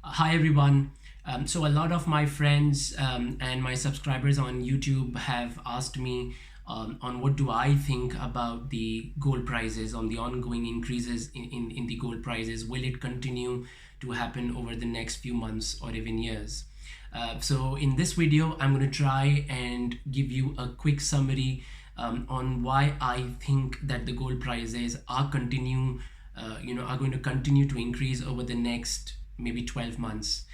Hi everyone. So a lot of my friends and my subscribers on YouTube have asked me on what do I think about the gold prices, on the ongoing increases in the gold prices. Will it continue to happen over the next few months or even years? So in this video, I'm going to try and give you a quick summary on why I think that the gold prices are going to continue to increase over the next maybe 12 months.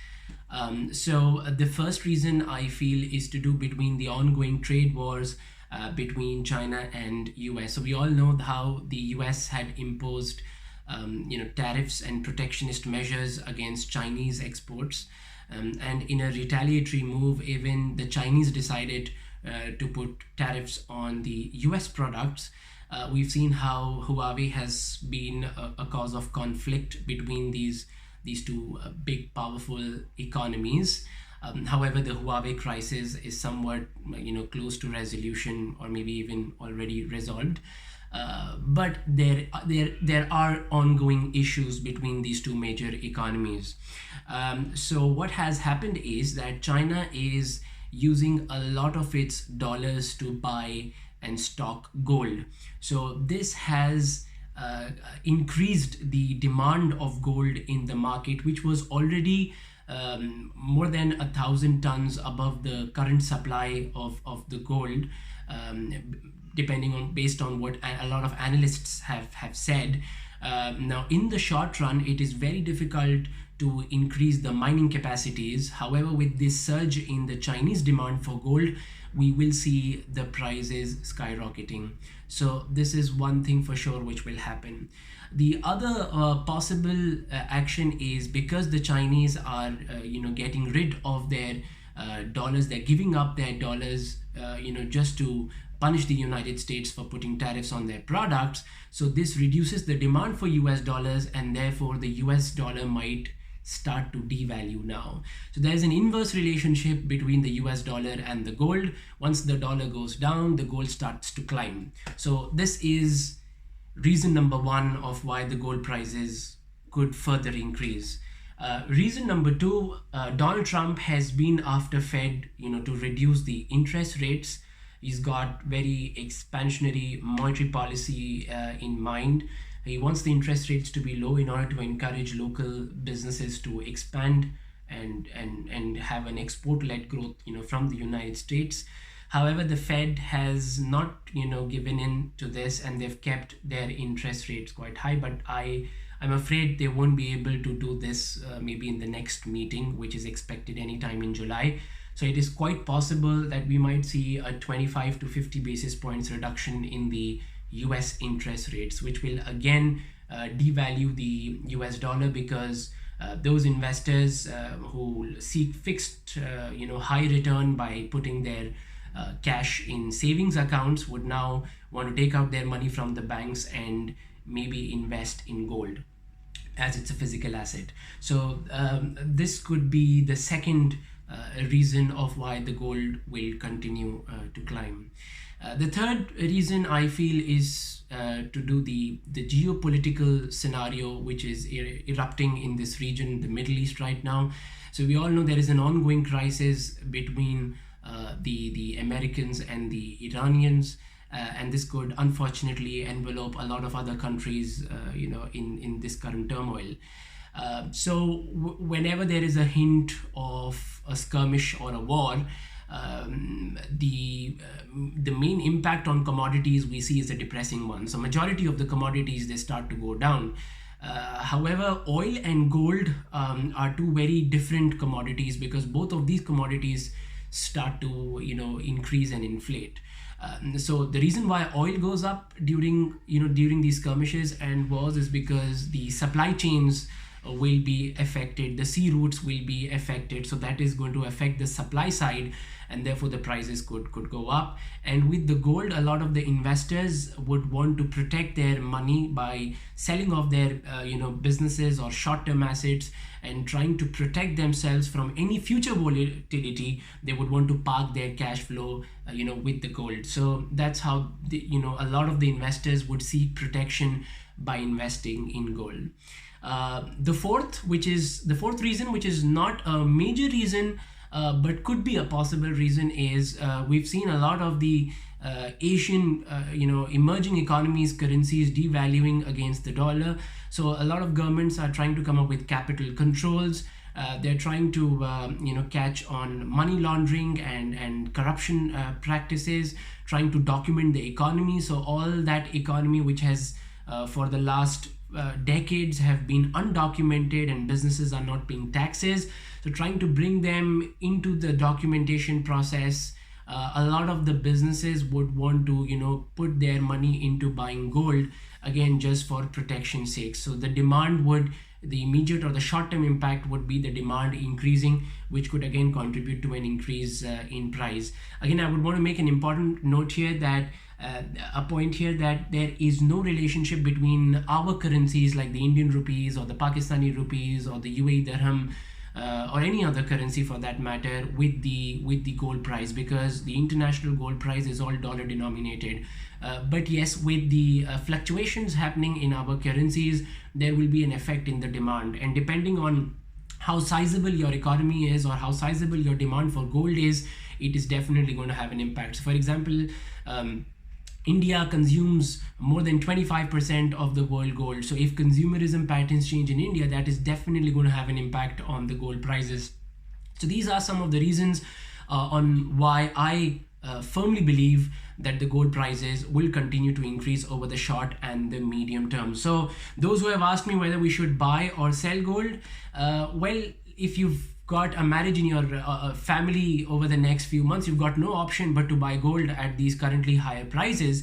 The first reason I feel is to do between the ongoing trade wars between China and US. So we all know how the US had imposed tariffs and protectionist measures against Chinese exports. And in a retaliatory move, even the Chinese decided to put tariffs on the US products. We've seen how Huawei has been a cause of conflict between these two big, powerful economies. However, the Huawei crisis is somewhat, close to resolution or maybe even already resolved. But there are ongoing issues between these two major economies. So what has happened is that China is using a lot of its dollars to buy and stock gold. So this has increased the demand of gold in the market, which was already more than 1,000 tons above the current supply of the gold, depending on based on what a lot of analysts have said. Now, in the short run, it is very difficult to increase the mining capacities. However, with this surge in the Chinese demand for gold, we will see the prices skyrocketing. So this is one thing for sure which will happen. The other possible action is because the Chinese are, getting rid of their dollars. They're giving up their dollars, just to punish the United States for putting tariffs on their products. So this reduces the demand for US dollars, and therefore the US dollar might start to devalue now. So there's an inverse relationship between the US dollar and the gold. Once the dollar goes down, the gold starts to climb. So this is reason number one of why the gold prices could further increase. Reason number two, Donald Trump has been after Fed, to reduce the interest rates. He's got very expansionary monetary policy in mind. He wants the interest rates to be low in order to encourage local businesses to expand and have an export-led growth, from the United States. However, the Fed has not, given in to this, and they've kept their interest rates quite high. But I'm afraid they won't be able to do this maybe in the next meeting, which is expected anytime in July. So it is quite possible that we might see a 25 to 50 basis points reduction in the US interest rates, which will again devalue the US dollar, because those investors who seek fixed, high return by putting their cash in savings accounts would now want to take out their money from the banks and maybe invest in gold, as it's a physical asset. So this could be the second reason of why the gold will continue to climb. The third reason I feel is to do the geopolitical scenario which is erupting in this region, the Middle East right now. So we all know there is an ongoing crisis between the Americans and the Iranians. And this could unfortunately envelope a lot of other countries, in this current turmoil. Whenever there is a hint of a skirmish or a war, the main impact on commodities we see is a depressing one. So majority of the commodities, they start to go down. However, oil and gold are two very different commodities, because both of these commodities start to increase and inflate. So the reason why oil goes up during these skirmishes and wars is because the supply chains will be affected, the sea routes will be affected, so that is going to affect the supply side, and therefore the prices could go up. And with the gold, a lot of the investors would want to protect their money by selling off their businesses or short-term assets and trying to protect themselves from any future volatility. They would want to park their cash flow with the gold. So that's how a lot of the investors would seek protection by investing in gold. The fourth reason, which is not a major reason, but could be a possible reason, is we've seen a lot of the Asian, emerging economies currencies devaluing against the dollar. So a lot of governments are trying to come up with capital controls. They're trying to, catch on money laundering and corruption practices, trying to document the economy. So all that economy, which has for the last decades have been undocumented and businesses are not paying taxes. So trying to bring them into the documentation process. A lot of the businesses would want to, put their money into buying gold, again, just for protection sake. So the immediate or the short-term impact would be the demand increasing, which could again contribute to an increase in price. Again, I would want to make an important note here that a point here that there is no relationship between our currencies like the Indian rupees or the Pakistani rupees or the UAE dirham or any other currency for that matter with the gold price, because the international gold price is all dollar denominated. But yes, with the fluctuations happening in our currencies, there will be an effect in the demand, and depending on how sizable your economy is or how sizable your demand for gold is, it is definitely going to have an impact. So for example, India consumes more than 25% of the world gold. So if consumerism patterns change in India, that is definitely going to have an impact on the gold prices. So these are some of the reasons on why I firmly believe that the gold prices will continue to increase over the short and the medium term. So those who have asked me whether we should buy or sell gold, well, if you've got a marriage in your family over the next few months, you've got no option but to buy gold at these currently higher prices.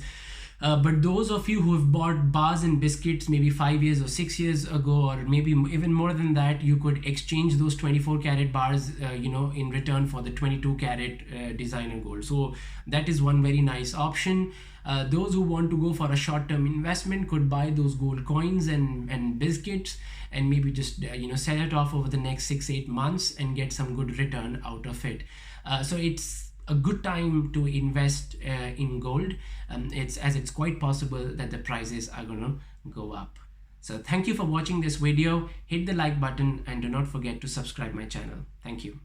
But those of you who have bought bars and biscuits maybe 5 years or 6 years ago, or maybe even more than that, you could exchange those 24 karat bars, in return for the 22 karat designer gold. So that is one very nice option. Those who want to go for a short-term investment could buy those gold coins and biscuits and maybe just sell it off over the next 6-8 months and get some good return out of it. So it's a good time to invest in gold. It's quite possible that the prices are going to go up. So thank you for watching this video. Hit the like button and do not forget to subscribe my channel. Thank you.